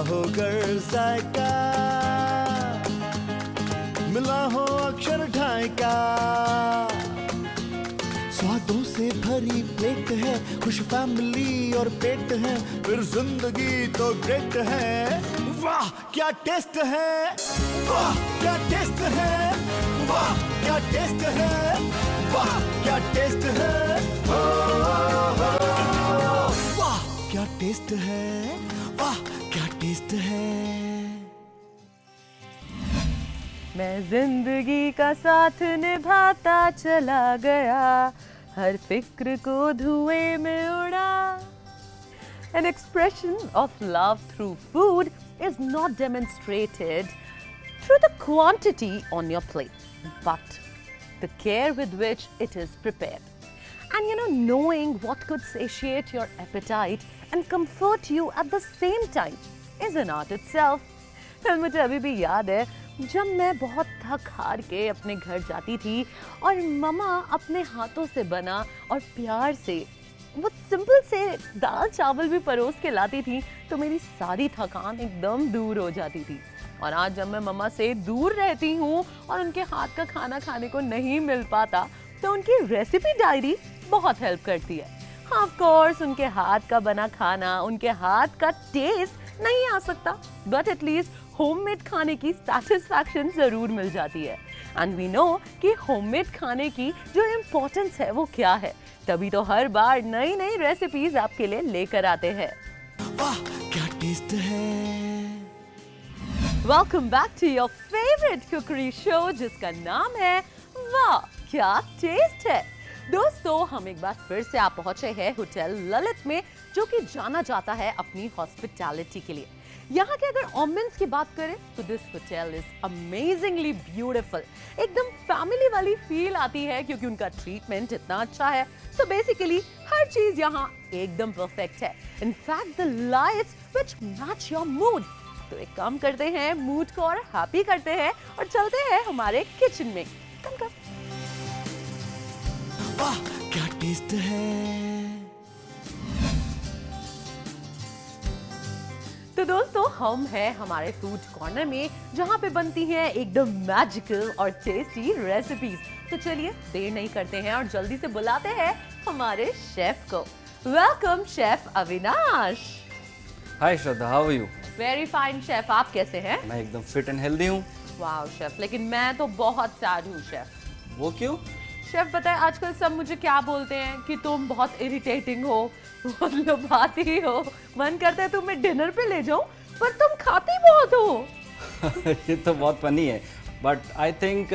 हो गर जायका, मिला हो अक्षर ढाई का। स्वादों से भरी प्लेट है, खुश फैमिली और पेट है, फिर जिंदगी तो ग्रेट है। वाह क्या टेस्ट है, वाह क्या टेस्ट है, वाह क्या टेस्ट है, वाह क्या टेस्ट है, वाह क्या टेस्ट है, वाह क्या टेस्ट है। मैं जिंदगी का साथ निभाता चला गया, हर फिक्र को धुएं में उड़ा। An expression of love through food is not demonstrated through the quantity on your plate, but the care with which it is prepared. And knowing what could satiate your appetite and comfort you at the same time is an art itself. And मुझे अभी भी याद है जब मैं बहुत थक हार के अपने घर जाती थी और मम्मा अपने हाथों से बना और प्यार से वो सिंपल से दाल चावल भी परोस के लाती थी, तो मेरी सारी थकान एकदम दूर हो जाती थी। और आज जब मैं मम्मा से दूर रहती हूँ और उनके हाथ का खाना खाने को नहीं मिल पाता, तो उनकी रेसिपी डायरी बहुत हेल्प करती है। हाँ, ऑफ कोर्स उनके हाथ का बना खाना, उनके हाथ का टेस्ट नहीं आ सकता, बट एटलीस्ट होममेड खाने की सैटिस्फैक्शन जरूर मिल जाती है। एंड वी नो कि होममेड खाने की जो इम्पोर्टेंस है वो क्या है, तभी तो हर बार नई नई रेसिपीज आपके लिए लेकर आते हैं। वाह क्या टेस्ट है। Welcome back to your favourite cookery show जिसका नाम है वाह क्या टेस्ट है। दोस्तों, हम एक बार फिर से आप पहुंचे हैं होटल ललित में, जो कि जाना जाता है अपनी हॉस्पिटैलिटी के लिए। यहाँ के अगर ऑम्बियंस की बात करें तो this hotel is amazingly beautiful. एकदम फैमिली वाली फील आती है क्योंकि उनका ट्रीटमेंट इतना अच्छा है। सो बेसिकली हर चीज यहाँ एकदम परफेक्ट है। In fact the lights which match your mood. तो एक काम करते हैं, मूड को और हैप्पी करते हैं और चलते हैं हमारे किचन में। कम कम। वाह क्या टेस्ट है। तो दोस्तों, हम हैं हमारे फूड कॉर्नर में, जहां पे बनती हैं एकदम मैजिकल और टेस्टी रेसिपीज। तो चलिए देर नहीं करते हैं और जल्दी से बुलाते हैं हमारे शेफ को। Welcome chef Avinash. Hi Shraddha, how are you? Very fine chef, आप कैसे हैं? मैं एकदम फिट एंड हेल्दी हूँ। वाओ शेफ, लेकिन मैं तो बहुत सैड हूँ शेफ। वो क्यों? शेफ पता है आजकल सब मुझे क्या बोलते हैं कि तुम बहुत इरिटेटिंग हो, बहुत लुभाती हो, मन करता है तुम्हें डिनर पे ले जाऊं, पर तुम खाती बहुत हो। ये तो बहुत फनी है, बट आई थिंक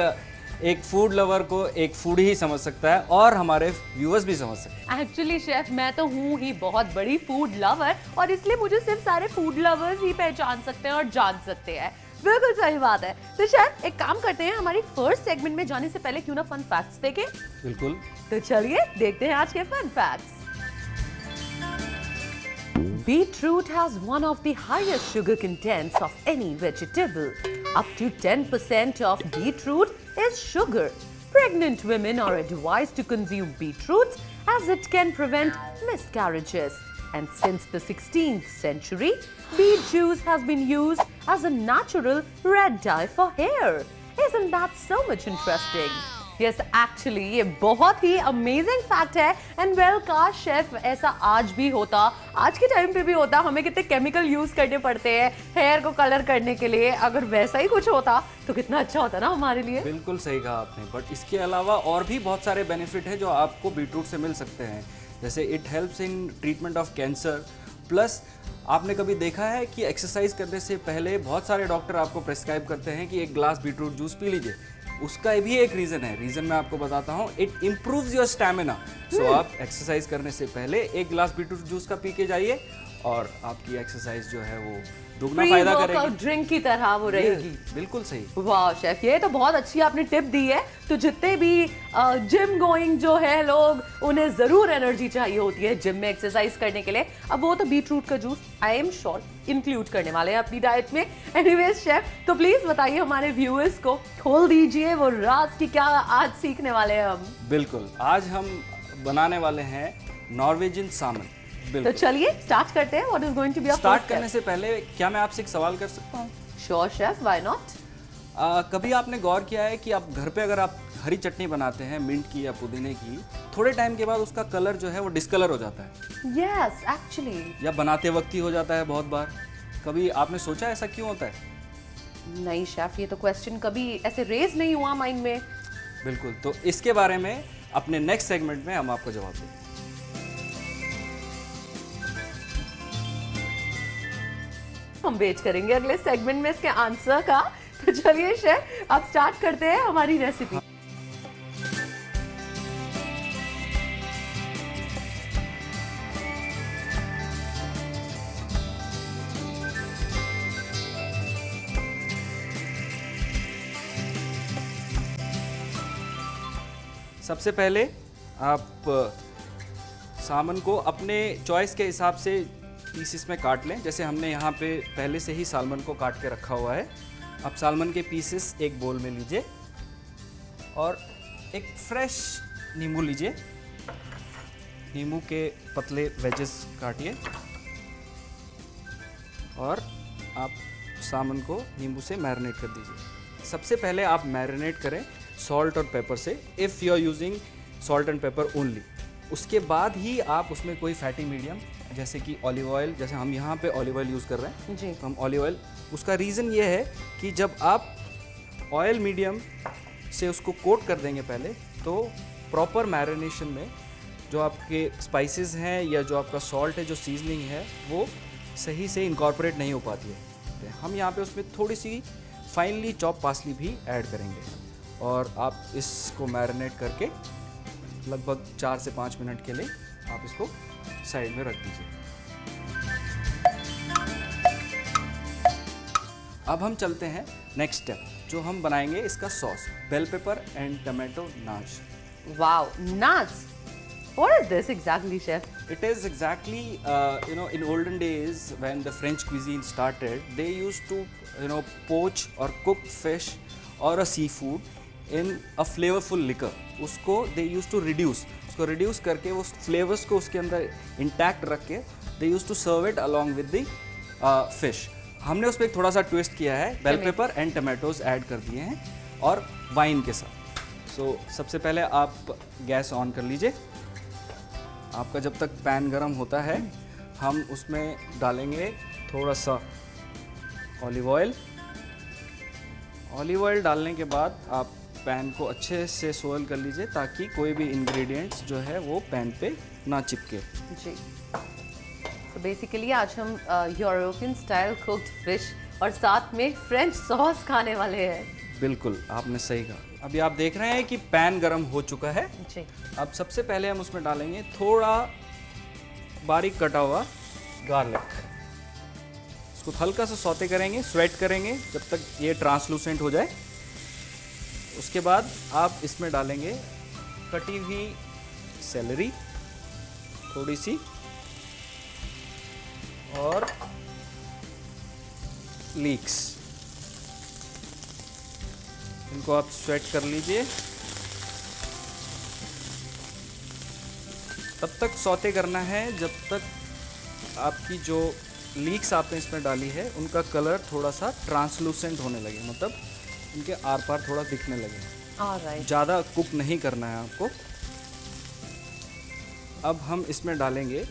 एक फूड लवर को एक फूड ही समझ सकता है और हमारे व्यूअर्स भी समझ सकते हैं। एक्चुअली शेफ मैं तो हूँ ही बहुत बड़ी फूड लवर, और इसलिए मुझे सिर्फ सारे फूड लवर्स ही पहचान सकते हैं और जान सकते हैं। बिल्कुल सही बात है। तो शेफ एक काम करते हैं, हमारी फर्स्ट सेगमेंट में जाने से पहले क्यों ना फन फैक्ट्स देखें? बिल्कुल। तो चलिए देखते हैं आज के fun facts. Beetroot has one of the highest sugar contents of any vegetable. Up to 10% of beetroot is sugar. Pregnant women are advised to consume beetroots as it can prevent miscarriages. And since the 16th century, beet juice has been used as a natural red dye for hair. Isn't that so much interesting? Yes, actually ये बहुत ही amazing fact है। And well काश chef ऐसा आज भी होता, आज के टाइम पे भी होता। हमें कितने केमिकल यूज करने पड़ते हैं हेयर को कलर करने के लिए, अगर वैसा ही कुछ होता तो कितना अच्छा होता ना हमारे लिए। बिल्कुल सही कहा आपने, बट इसके अलावा और भी बहुत सारे बेनिफिट हैं जो आपको बीटरूट से मिल सकते हैं। जैसे it helps in treatment of cancer, plus आपने कभी देखा है कि एक्सरसाइज करने से पहले बहुत सारे डॉक्टर आपको प्रेस्क्राइब करते हैं कि एक ग्लास बीटरूट जूस पी लीजिए। उसका भी एक रीज़न है, रीज़न मैं आपको बताता हूँ। It improves your stamina. So आप एक्सरसाइज करने से पहले एक ग्लास बीटरूट जूस का पी के जाइए और आपकी एक्सरसाइज जो है वो दुगना फायदा करेगी। ड्रिंक की तरह वो रहेगी। बिल्कुल सही। वाह शेफ, ये तो बहुत अच्छी आपने टिप दी है। तो जितने भी जिम गोइंग जो है लोग, उन्हें जरूर एनर्जी चाहिए होती है जिम में एक्सरसाइज करने के लिए। अब वो तो बीटरूट का juice I am sure include करने वाले हैं अपनी डाइट में। एनीवेज शेफ, तो प्लीज बताइए हमारे व्यूअर्स को, खोल दीजिए वो राज की क्या आज सीखने वाले हैं हम। बिल्कुल, आज हम बनाने वाले हैं नॉर्वेजियन सामन। तो चलिए स्टार्ट करते हैं. What is going to be our start करने से पहले क्या मैं आपसे एक सवाल कर सकता हूँ? Sure chef, why not. कभी आपने गौर किया है कि आप घर पे अगर आप हरी चटनी बनाते हैं मिंट की या पुदीने की, थोड़े टाइम के बाद उसका कलर जो है वो डिस्कलर हो जाता है? Yes, actually. या बनाते वक्त ही हो जाता है बहुत बार. कभी आपने सोचा ऐसा क्यों होता है? नहीं शेफ, ये तो क्वेश्चन कभी ऐसे रेज नहीं हुआ माइंड में. बिल्कुल, तो इसके बारे में अपने नेक्स्ट सेगमेंट में हम आपको जवाब देंगे. हम वेट करेंगे अगले सेगमेंट में इसके आंसर का. तो चलिए शेफ, अब स्टार्ट करते हैं हमारी रेसिपी. सबसे पहले आप सामन को अपने चॉइस के हिसाब से पीसेस में काट लें. जैसे हमने यहाँ पे पहले से ही सालमन को काट के रखा हुआ है. अब सालमन के पीसेस एक बोल में लीजिए और एक फ्रेश नींबू लीजिए. नींबू के पतले वेजेस काटिए और आप सालमन को नींबू से मैरिनेट कर दीजिए. सबसे पहले आप मैरिनेट करें सॉल्ट और पेपर से, if you are using salt and pepper only. उसके बाद ही आप उसमें कोई फैटी मीडियम जैसे कि ऑलिव ऑयल, जैसे हम यहाँ पे ऑलिव ऑयल यूज़ कर रहे हैं जी. तो हम ऑलिव ऑयल, उसका रीज़न ये है कि जब आप ऑयल मीडियम से उसको कोट कर देंगे पहले, तो प्रॉपर मैरिनेशन में जो आपके स्पाइसेस हैं या जो आपका सॉल्ट है, जो सीजनिंग है, वो सही से इनकॉर्पोरेट नहीं हो पाती है. हम यहाँ पे उसमें थोड़ी सी फाइनली चॉप पार्सली भी ऐड करेंगे और आप इसको मैरिनेट करके लगभग 4 से 5 मिनट के लिए आप इसको साइड में रख दीजिए. अब हम चलते हैं नेक्स्ट स्टेप, जो हम बनाएंगे इसका sauce, bell pepper and tomato नाच. Wow, nuts. What is this exactly, chef? It is exactly, in olden days when the French cuisine started, they used to, poach or cook fish or a seafood in a flavorful liquor. उसको they used to reduce, उसको reduce करके वो flavors को उसके अंदर intact रख के they used to serve it along with the fish. हमने उस पर एक थोड़ा सा ट्विस्ट किया है, bell pepper and tomatoes add कर दिए हैं और वाइन के साथ. सबसे पहले आप गैस ऑन कर लीजिए. आपका जब तक पैन गरम होता है, हम उसमें डालेंगे थोड़ा सा ऑलिव ऑयल. ऑलिव ऑयल डालने के बाद आप पैन को अच्छे से सोयल कर लीजिए ताकि कोई भी इंग्रेडिएंट्स जो है वो पैन पे ना चिपके. जी. तो बेसिकली आज हम यूरोपियन स्टाइल कुक्ड फिश और साथ में फ्रेंच सॉस खाने वाले हैं. बिल्कुल, आपने सही कहा. अभी आप देख रहे हैं कि पैन गरम हो चुका है. जी. अब सबसे पहले हम उसमें डालेंगे थोड़ा बारीक कटा हुआ गार्लिक. इसको हल्का सा सौते करेंगे, स्वेट करेंगे जब तक ये ट्रांसलूसेंट हो जाए. उसके बाद आप इसमें डालेंगे कटी हुई सेलरी थोड़ी सी और लीक्स. इनको आप स्वेट कर लीजिए. तब तक सौते करना है जब तक आपकी जो लीक्स आपने इसमें डाली है उनका कलर थोड़ा सा ट्रांसलूसेंट होने लगे, मतलब उनके आर पार थोड़ा दिखने लगे. ऑलराइट. ज़्यादा कुक नहीं करना है आपको. अब हम इसमें डालेंगे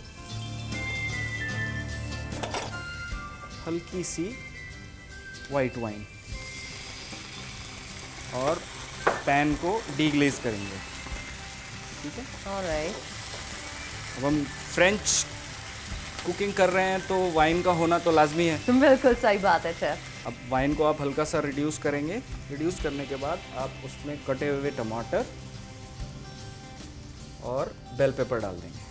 हल्की सी वाइट वाइन और पैन को डीग्लेज करेंगे. ठीक है. ऑलराइट. अब हम फ्रेंच कुकिंग कर रहे हैं तो वाइन का होना तो लाजमी है. बिल्कुल सही बात है शेफ. अब वाइन को आप हल्का सा रिड्यूस करेंगे. रिड्यूस करने के बाद आप उसमें कटे हुए टमाटर और बेल पेपर डाल देंगे.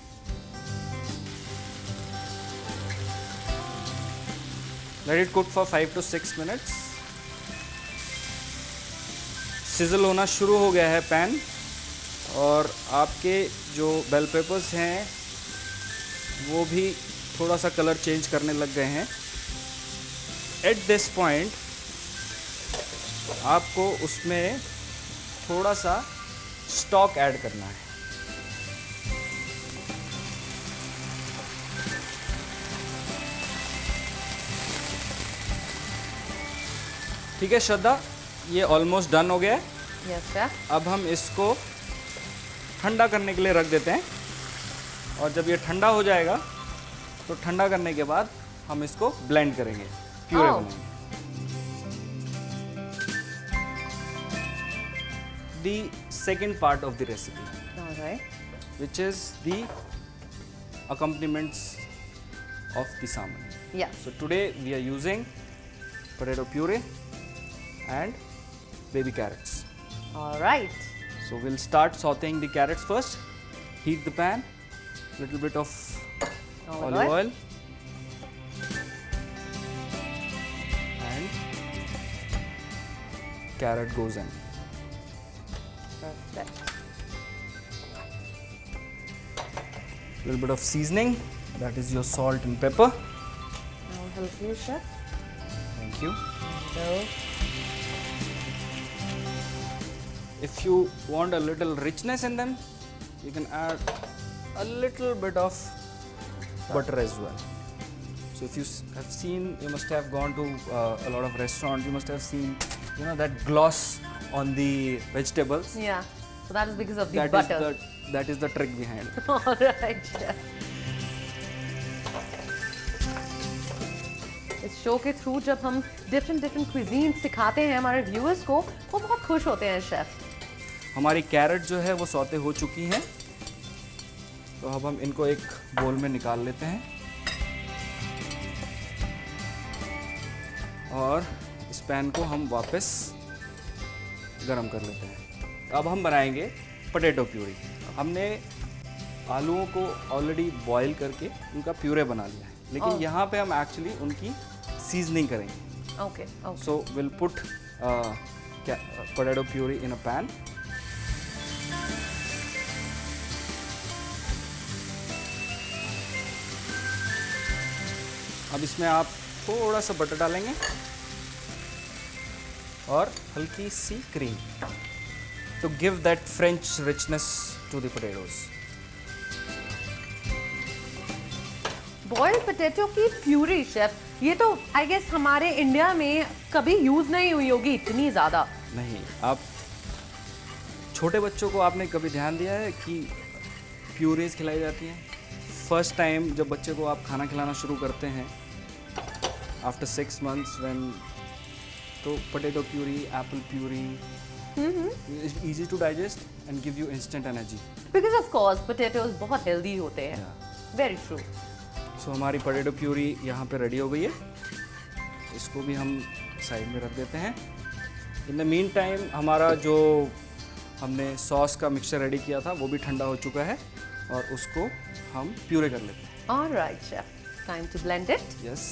Let it cook for 5 to 6 minutes. Sizzle होना शुरू हो गया है पैन और आपके जो बेल पेपर्स हैं वो भी थोड़ा सा कलर चेंज करने लग गए हैं. एट दिस पॉइंट आपको उसमें थोड़ा सा स्टॉक ऐड करना है. ठीक है श्रद्धा, ये ऑलमोस्ट डन हो गया है। Yes chef. अब हम इसको ठंडा करने के लिए रख देते हैं, और जब ये ठंडा हो जाएगा तो ठंडा करने के बाद हम इसको ब्लेंड करेंगे, प्यूरे Oh. बनाएंगे। The second part of the recipe, alright. which is the accompaniments of the salmon. Yes. So today we are using potato puree and baby carrots. Alright. So we'll start sauteing the carrots first. Heat the pan, little bit of olive oil, and carrot goes in. Perfect. Little bit of seasoning, that is your salt and pepper. I'll help you chef. Thank you. So If you want a little richness in them, you can add a little bit of butter as well. So if you have seen, you must have gone to a lot of restaurants, you must have seen, you know, that gloss on the vegetables. yeah, so that is because of the That is butter. that is the trick behind it. Alright chef. इस show के through जब हम different cuisine सिखाते हैं हमारे viewers को, वो बहुत खुश होते हैं शेफ। हमारी कैरेट जो है वो सौते हो चुकी हैं, तो अब हम इनको एक बोल में निकाल लेते हैं और इस पैन को हम वापस गरम कर लेते हैं। अब हम बनाएंगे पोटैटो प्यूरी। हमने आलूओं को ऑलरेडी बॉईल करके उनका प्यूरे बना लिया है, लेकिन Oh. यहाँ पे हम एक्चुअली उनकी सीजनिंग करेंगे। Okay okay. So we'll put potato puree in a pan. अब इसमें आप थोड़ा सा बटर डालेंगे और हल्की सी cream to give that French richness to the potatoes. Boiled potato की प्यूरी शेफ, ये तो आई गेस हमारे इंडिया में कभी यूज नहीं हुई होगी इतनी ज्यादा। नहीं, आप छोटे बच्चों को आपने कभी ध्यान दिया है कि प्यूरीज खिलाई जाती हैं? फर्स्ट टाइम जब बच्चे को आप खाना खिलाना शुरू करते हैं आफ्टर 6 months व्हेन, तो potato puree, apple puree is easy to digest and give you instant energy. Because of course potatoes बहुत हेल्दी होते हैं। Very true. सो हमारी पोटैटो प्यूरी यहाँ पे रेडी हो गई है, इसको भी हम साइड में रख देते हैं। इन द मीन टाइम हमारा जो हमने सॉस का मिक्सचर रेडी किया था वो भी ठंडा हो चुका है और उसको हम प्यूरे कर लेते हैं। Alright chef, time to blend it. Yes,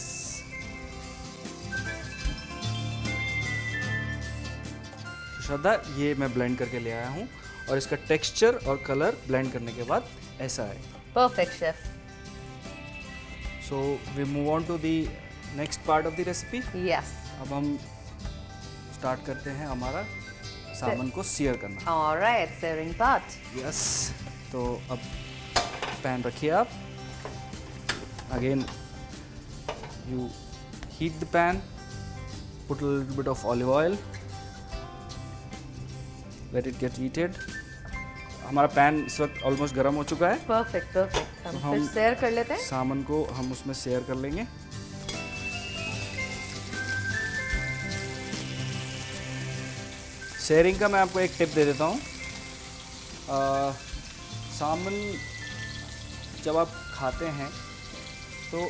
Shraddha, ये मैं ब्लेंड करके ले आया हूँ और इसका टेक्सचर और कलर ब्लेंड करने के बाद ऐसा है। Perfect chef. So we move on to the next part of the recipe. Yes. अब हम स्टार्ट करते हैं हमारा सामन को सीयर करना। Alright, sharing part. यस, तो अब पैन रखिए आप। Again you heat the pan, put a little bit of olive oil, let it get heated. हमारा पैन इस वक्त ऑलमोस्ट गर्म हो चुका है। Perfect perfect. हम हम फिर शेयर कर लेते हैं। सामन को हम उसमें शेयर कर लेंगे। शेयरिंग का मैं आपको एक टिप दे देता हूँ। सामन जब आप खाते हैं तो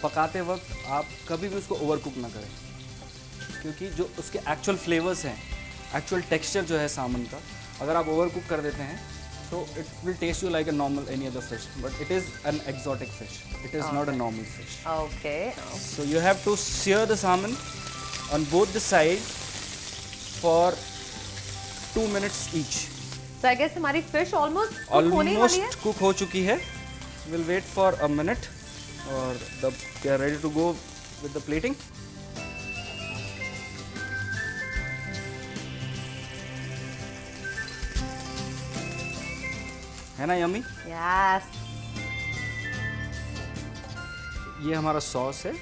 पकाते वक्त आप कभी भी उसको ओवर कुक ना करें, क्योंकि जो उसके एक्चुअल फ्लेवर्स हैं, एक्चुअल टेक्सचर जो है सामन का, अगर आप ओवर कुक कर देते हैं तो it will taste you like a normal any other fish, but it is an exotic fish, it is not a normal fish. Okay. So you have to sear the salmon on both the sides for 2 minutes each. So I guess हमारी fish almost cook होने वाली है। Almost cook हो चुकी है। We'll wait for a minute और we are ready to go with the plating. है ना यम्मी? यस। ये हमारा सॉस है।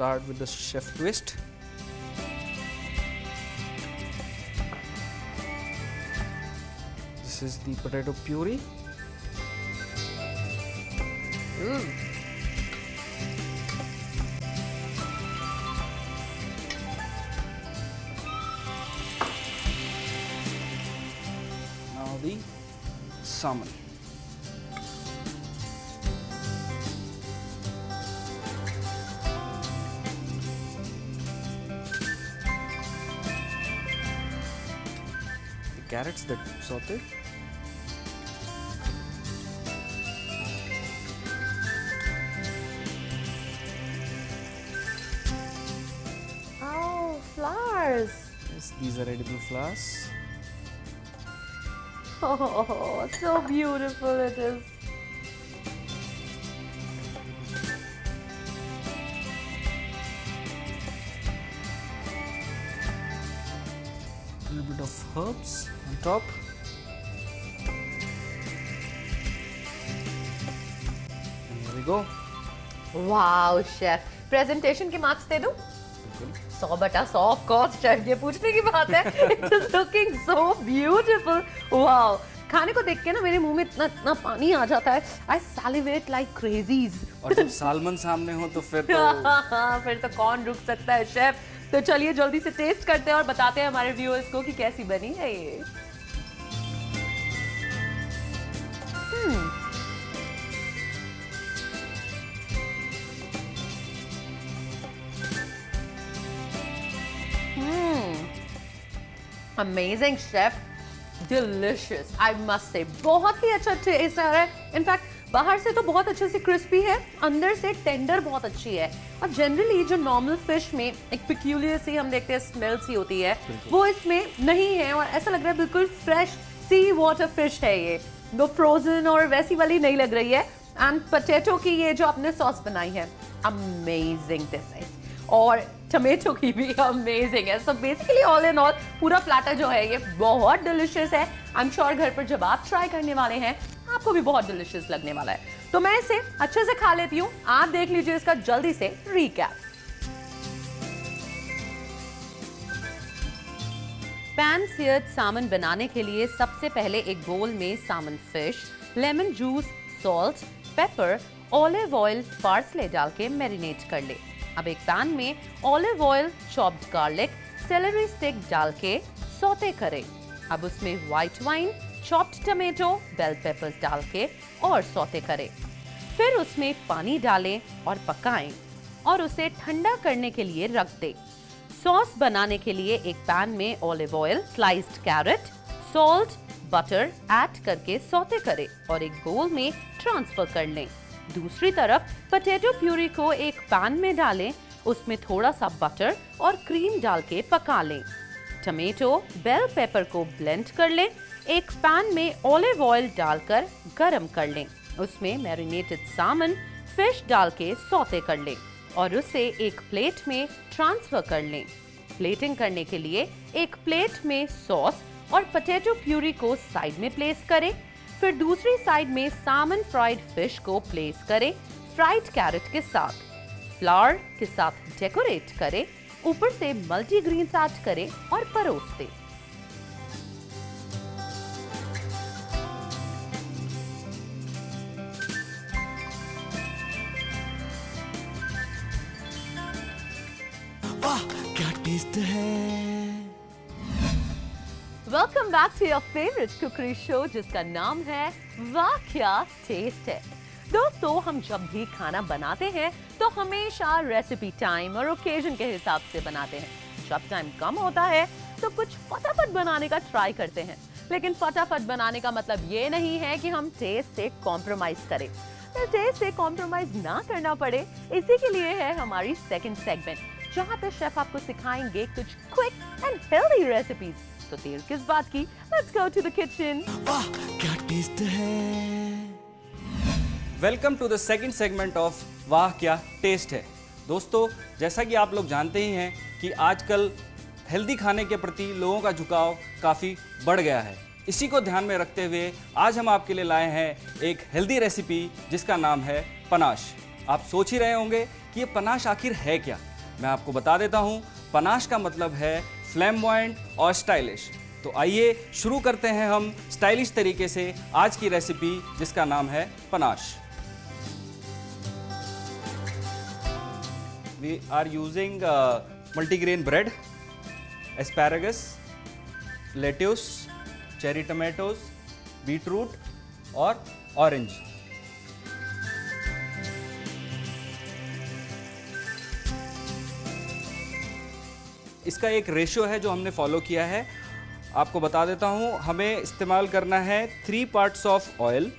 start with the chef twist. This is the potato puree. Now the salmon. The carrots that sauteed. Oh, flowers. Yes, these are edible flowers. Oh, so beautiful it is. A little bit of herbs on top. And here we go. Wow chef, presentation के marks दे दूं? 100/100 of course chef, ये पूछने की बात है. It is looking so beautiful. Wow, खाने को देख के ना मेरे मुंह में इतना इतना पानी आ जाता है. आई सैलिवेट लाइक क्रेजीज. और जब सालमन सामने हो तो फिर तो फिर तो कौन रुक सकता है शेफ. तो चलिए जल्दी से टेस्ट करते हैं और बताते हैं हमारे व्यूअर्स को कि कैसी बनी है ये. Amazing chef, delicious. I must say बहुत ही अच्छा टेस्ट आ रहा है. इनफैक्ट बाहर से तो बहुत अच्छे से क्रिस्पी है, अंदर से टेंडर बहुत अच्छी है. और जनरली जो नॉर्मल फिश में एक पिक्यूलियर सी हम देखते हैं स्मेल सी होती है, वो इसमें नहीं है. और ऐसा लग रहा है बिल्कुल फ्रेश सी वाटर फिश है ये, वो फ्रोजन और वैसी वाली नहीं लग रही है. एंड पोटैटो की ये जो आपने सॉस बनाई है, अमेजिंग दिस इज. और टमेटो की भी अमेजिंग है. So basically all in all पूरा प्लेटर जो है ये बहुत डिलिशियस है. आई एम श्योर घर पर जब आप ट्राई करने वाले हैं आपको भी बहुत डिलिशियस लगने वाला है. तो मैं इसे अच्छे से खा लेती हूँ. आप देख लीजिए इसका जल्दी से रिकैप. पैन सीयर्ड सामन बनाने के लिए सबसे पहले एक बोल में salmon fish, lemon juice, salt, pepper, olive oil, parsley डाल के मैरिनेट कर ले. अब एक पैन में olive oil, chopped garlic, celery stick डाल के सौते करें. अब उसमें white wine, chopped tomato, bell peppers डाल के और सौते करें. फिर उसमें पानी डालें और पकाएं और उसे ठंडा करने के लिए रख दें. सॉस बनाने के लिए एक पैन में olive oil, sliced carrot, salt, butter add करके सौते करें और एक बोल में ट्रांसफर कर लें. दूसरी तरफ पोटैटो प्यूरी को एक पैन में डालें, उसमें थोड़ा सा बटर और क्रीम डाल के पका लें. टमेटो, बेल पेपर को ब्लेंड कर लें. एक पैन में ऑलिव ऑयल डालकर गरम कर लें. उसमें मैरिनेटेड सामन, फिश डाल के सौते कर लें और उसे एक प्लेट में ट्रांसफर कर लें. प्लेटिंग करने के लिए एक प्लेट में सॉस और पोटैटो प्यूरी को साइड में प्लेस करें. फिर दूसरी साइड में सामन फ्राइड फिश को प्लेस करें फ्राइड कैरेट के साथ. फ्लावर के साथ डेकोरेट करें. ऊपर से मल्टीग्रेन्स ऐड करें और परोस दें. वाह क्या टेस्ट है. Welcome back to your favourite cookery show जिसका नाम है वाह क्या टेस्ट है. दोस्तों, हम जब भी खाना बनाते हैं तो हमेशा रेसिपी टाइम और ओकेजन के हिसाब से बनाते हैं. जब टाइम कम होता है तो कुछ फटाफट बनाने का ट्राई करते हैं. लेकिन फटाफट बनाने का मतलब ये नहीं है कि हम टेस्ट से कॉम्प्रोमाइज करें. तो टेस्ट से कॉम्प्रोमाइज ना करना पड़े, इसी के लिए है हमारी सेकंड सेगमेंट, जहाँ पे शेफ आपको सिखाएंगे कुछ क्विक एंड हेल्दी रेसिपीज. तो देर किस बात की, let's go to the kitchen. वाह क्या टेस्ट है. Welcome to the second segment of वाह क्या टेस्ट है. दोस्तों, जैसा कि आप लोग जानते ही हैं कि आजकल हेल्दी खाने के प्रति लोगों का झुकाव काफ़ी बढ़ गया है. इसी को ध्यान में रखते हुए आज हम आपके लिए लाए हैं एक हेल्दी रेसिपी जिसका नाम है पनाश. आप सोच ही रहे होंगे कि ये पनाश आखिर है क्या. मैं आपको बता देता हूँ, पनाश का मतलब है फ्लैम्बॉयंट और स्टाइलिश। तो आइए शुरू करते हैं हम स्टाइलिश तरीके से आज की रेसिपी, जिसका नाम है panache. We are using multigrain bread, asparagus, lettuce, cherry tomatoes, beetroot और orange। इसका एक रेशियो है जो हमने फॉलो किया है, आपको बता देता हूँ। हमें इस्तेमाल करना है 3 parts ऑफ ऑयल,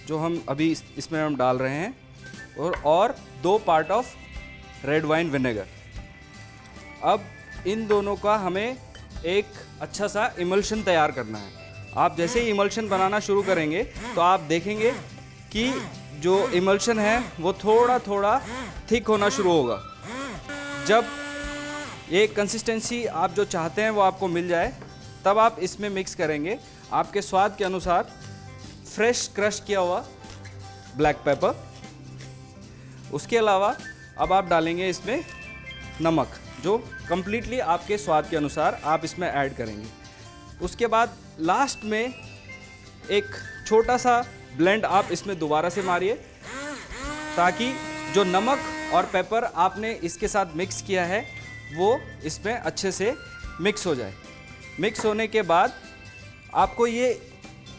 जो हम अभी इसमें हम डाल रहे हैं, और 2 part of red wine vinegar. अब इन दोनों का हमें एक अच्छा सा इमल्शन तैयार करना है। आप जैसे ही इमल्शन बनाना शुरू करेंगे तो आप देखेंगे कि जो इमल्शन है वो थोड़ा थोड़ा थिक होना शुरू होगा। जब ये कंसिस्टेंसी आप जो चाहते हैं वो आपको मिल जाए, तब आप इसमें मिक्स करेंगे आपके स्वाद के अनुसार फ्रेश क्रश किया हुआ ब्लैक पेपर। उसके अलावा अब आप डालेंगे इसमें नमक, जो कम्प्लीटली आपके स्वाद के अनुसार आप इसमें ऐड करेंगे। उसके बाद लास्ट में एक छोटा सा ब्लेंड आप इसमें दोबारा से मारिए, ताकि जो नमक और पेपर आपने इसके साथ मिक्स किया है वो इसमें अच्छे से मिक्स हो जाए। मिक्स होने के बाद आपको ये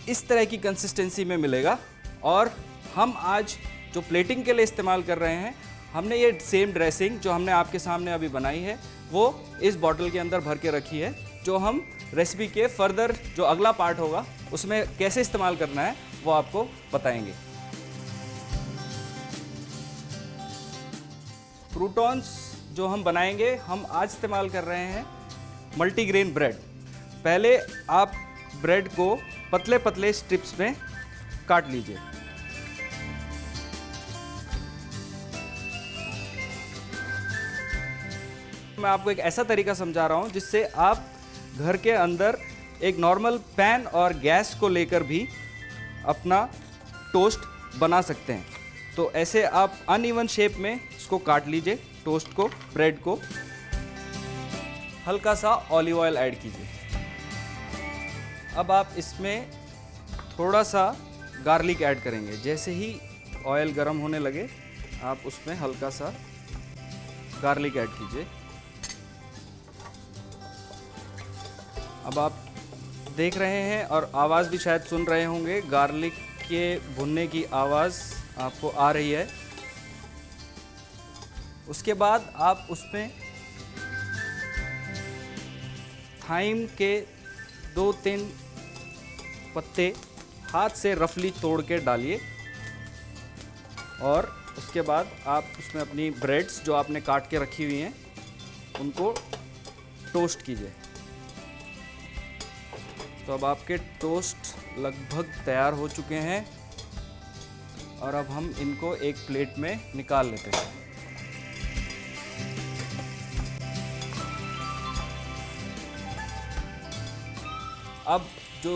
इस तरह की कंसिस्टेंसी में मिलेगा। और हम आज जो प्लेटिंग के लिए इस्तेमाल कर रहे हैं, हमने ये सेम ड्रेसिंग जो हमने आपके सामने अभी बनाई है वो इस बॉटल के अंदर भर के रखी है, जो हम रेसिपी के फर्दर जो अगला पार्ट होगा उसमें कैसे इस्तेमाल करना है वो आपको बताएंगे। क्रूटॉन्स जो हम बनाएंगे, हम आज इस्तेमाल कर रहे हैं मल्टीग्रेन ब्रेड। पहले आप ब्रेड को पतले पतले स्ट्रिप्स में काट लीजिए। मैं आपको एक ऐसा तरीका समझा रहा हूँ जिससे आप घर के अंदर एक नॉर्मल पैन और गैस को लेकर भी अपना टोस्ट बना सकते हैं। तो ऐसे आप अनइवन शेप में इसको काट लीजिए, टोस्ट को, ब्रेड को। हल्का सा ऑलिव ऑयल ऐड कीजिए। अब आप इसमें थोड़ा सा गार्लिक ऐड करेंगे। जैसे ही ऑयल गर्म होने लगे आप उसमें हल्का सा गार्लिक ऐड कीजिए। अब आप देख रहे हैं और आवाज़ भी शायद सुन रहे होंगे, गार्लिक के भुनने की आवाज़ आपको आ रही है। उसके बाद आप उसमें थाइम के 2-3 पत्ते हाथ से रफली तोड़ के डालिए। और उसके बाद आप उसमें अपनी ब्रेड्स जो आपने काट के रखी हुई हैं उनको टोस्ट कीजिए। तो अब आपके टोस्ट लगभग तैयार हो चुके हैं और अब हम इनको एक प्लेट में निकाल लेते हैं। अब जो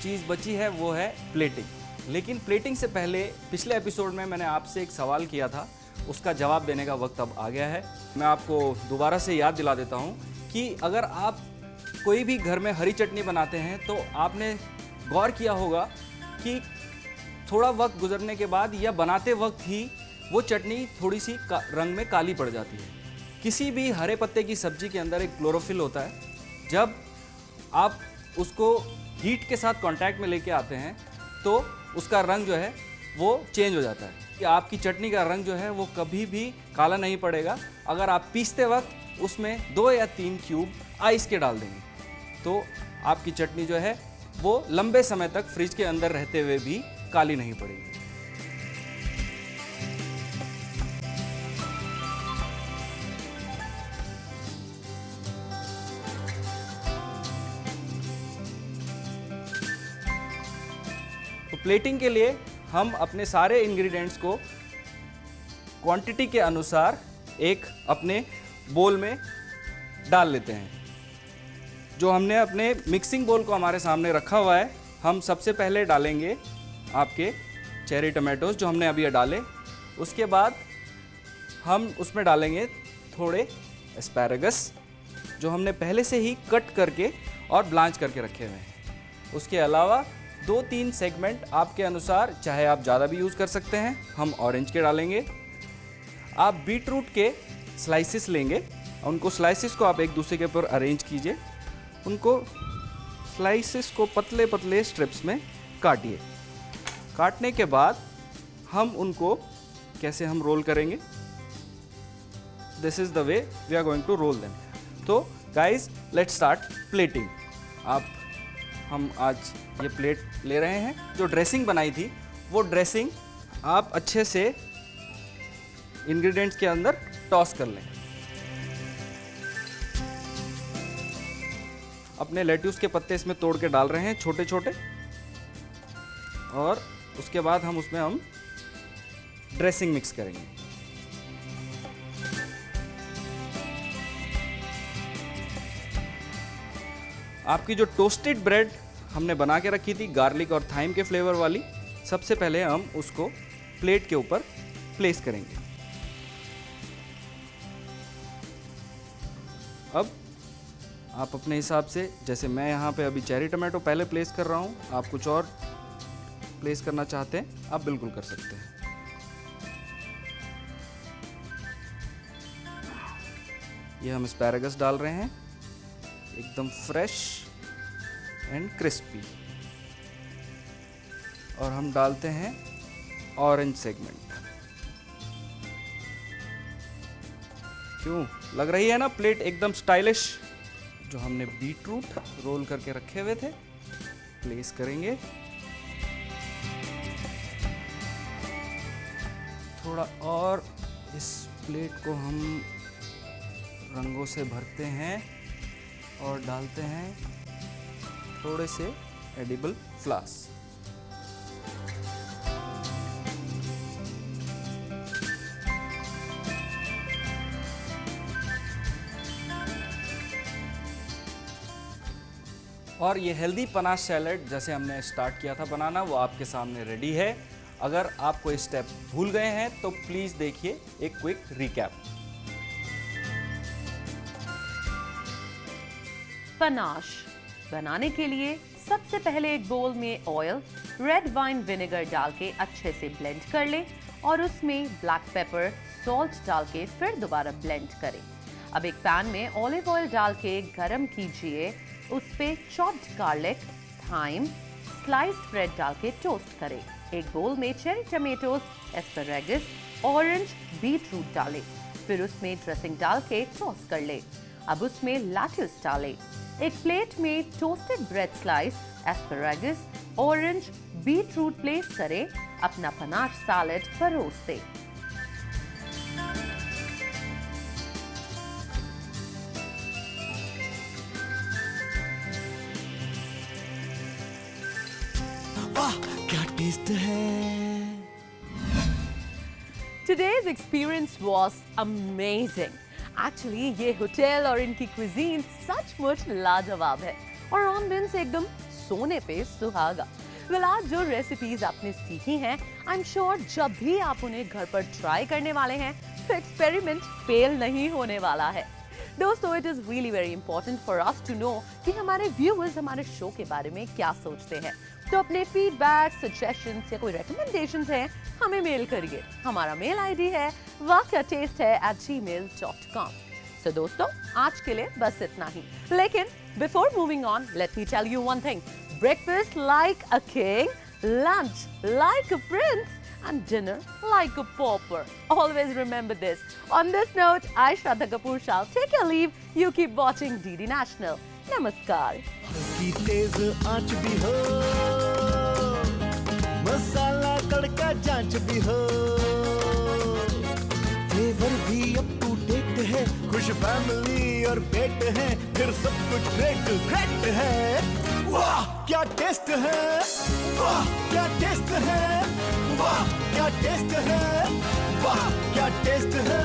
चीज़ बची है वो है प्लेटिंग। लेकिन प्लेटिंग से पहले पिछले एपिसोड में मैंने आपसे एक सवाल किया था, उसका जवाब देने का वक्त अब आ गया है। मैं आपको दोबारा से याद दिला देता हूँ कि अगर आप कोई भी घर में हरी चटनी बनाते हैं तो आपने गौर किया होगा कि थोड़ा वक्त गुजरने के बाद या बनाते वक्त ही वो चटनी थोड़ी सी रंग में काली पड़ जाती है। किसी भी हरे पत्ते की सब्जी के अंदर एक क्लोरोफिल होता है। जब आप उसको हीट के साथ कांटेक्ट में लेके आते हैं तो उसका रंग जो है वो चेंज हो जाता है। कि आपकी चटनी का रंग जो है वो कभी भी काला नहीं पड़ेगा अगर आप पीसते वक्त उसमें 2 या 3 क्यूब आइस के डाल देंगे। तो आपकी चटनी जो है वो लंबे समय तक फ्रिज के अंदर रहते हुए भी काली नहीं पड़ेगी। तो प्लेटिंग के लिए हम अपने सारे इंग्रेडिएंट्स को क्वांटिटी के अनुसार एक अपने बोल में डाल लेते हैं। जो हमने अपने मिक्सिंग बोल को हमारे सामने रखा हुआ है, हम सबसे पहले डालेंगे आपके चेरी टमाटोज जो हमने अभी डाले। उसके बाद हम उसमें डालेंगे थोड़े एस्पैरागस जो हमने पहले से ही कट करके और ब्लांच करके रखे हुए हैं। उसके अलावा 2-3 सेगमेंट आपके अनुसार, चाहे आप ज़्यादा भी यूज़ कर सकते हैं, हम ऑरेंज के डालेंगे। आप बीट रूट के स्लाइसिस लेंगे, उनको स्लाइसिस को आप एक दूसरे के ऊपर अरेंज कीजिए। उनको स्लाइसिस को पतले पतले स्ट्रिप्स में काटिए। काटने के बाद हम उनको कैसे हम रोल करेंगे, this is the way we are going to roll them. तो गाइज लेट्स स्टार्ट प्लेटिंग। हम आज ये प्लेट ले रहे हैं। जो ड्रेसिंग बनाई थी वो ड्रेसिंग आप अच्छे से इंग्रेडिएंट्स के अंदर टॉस कर लें। अपने लेट्यूस के पत्ते इसमें तोड़ के डाल रहे हैं छोटे छोटे, और उसके बाद हम उसमें ड्रेसिंग मिक्स करेंगे। आपकी जो टोस्टेड ब्रेड हमने बना के रखी थी गार्लिक और थाइम के फ्लेवर वाली, सबसे पहले हम उसको प्लेट के ऊपर प्लेस करेंगे। अब आप अपने हिसाब से, जैसे मैं यहाँ पे अभी चेरी टमाटो पहले प्लेस कर रहा हूँ, आप कुछ और प्लेस करना चाहते हैं आप बिल्कुल कर सकते हैं। ये हम एस्पैरागस डाल रहे हैं, एकदम फ्रेश एंड क्रिस्पी। और हम डालते हैं ऑरेंज सेगमेंट। क्यों लग रही है ना प्लेट एकदम स्टाइलिश। जो हमने बीट रूट रोल करके रखे हुए थे प्लेस करेंगे। थोड़ा और इस प्लेट को हम रंगों से भरते हैं और डालते हैं थोड़े से एडिबल फ्लावर्स। और ये हेल्दी पनाश सैलेड जैसे हमने स्टार्ट किया था बनाना, वो आपके सामने रेडी है। अगर आप कोई स्टेप भूल गए हैं तो प्लीज़ देखिए एक क्विक रिकैप। पनाश बनाने के लिए सबसे पहले एक बोल में ऑयल, रेड वाइन विनेगर डाल के अच्छे से ब्लेंड कर लें और उसमें ब्लैक पेपर, सॉल्ट डाल के फिर दोबारा ब्लेंड करें। अब एक पैन में ऑलिव ऑयल डाल के गरम कीजिए, उस पे chopped garlic, thyme, sliced bread डाल के टोस्ट करें। एक बोल में cherry tomatoes, asparagus, orange, beetroot डालें, फिर उसमें ड्रेसिंग डाल के टॉस कर लें। अब उसमें लेट्यूस डालें। एक प्लेट में toasted bread slice, asparagus, orange, beetroot place करें। अपना पनाश सैलेड परोस दें। वाह क्या टेस्ट है। Today's experience was amazing. Actually, ये होटल और इनकी क्विजीन सचमुच लाजवाब है और एम्बियंस एकदम सोने पे सुहागा। आज जो रेसिपीज आपने सीखी हैं, आई एम श्योर जब भी आप उन्हें घर पर ट्राई करने वाले हैं तो एक्सपेरिमेंट फेल नहीं होने वाला है। दोस्तों, it is really very important for us to know कि हमारे व्यूअर्स हमारे शो के बारे में क्या सोचते हैं। तो अपने फीडबैक, सजेशंस या कोई रिकमेंडेशंस हैं हमें मेल करिए। हमारा मेल आईडी है wakyataste@gmail.com। तो दोस्तों, आज के लिए बस इतना ही। लेकिन before moving on, let me tell you one thing. Breakfast like a king, lunch like a prince, and dinner like a pauper. Always remember this. On this note, I, Shraddha Kapoor, shall take your leave. You keep watching DD National. Namaskar. की तेज आंच भी हो, मसाला तड़का जांच भी हो, flavour भी up to date है, खुश फैमिली और पेट है, फिर सब कुछ ग्रेट ग्रेट है। वाह क्या टेस्ट है, वाह क्या टेस्ट है, वाह क्या टेस्ट है, वाह क्या टेस्ट है।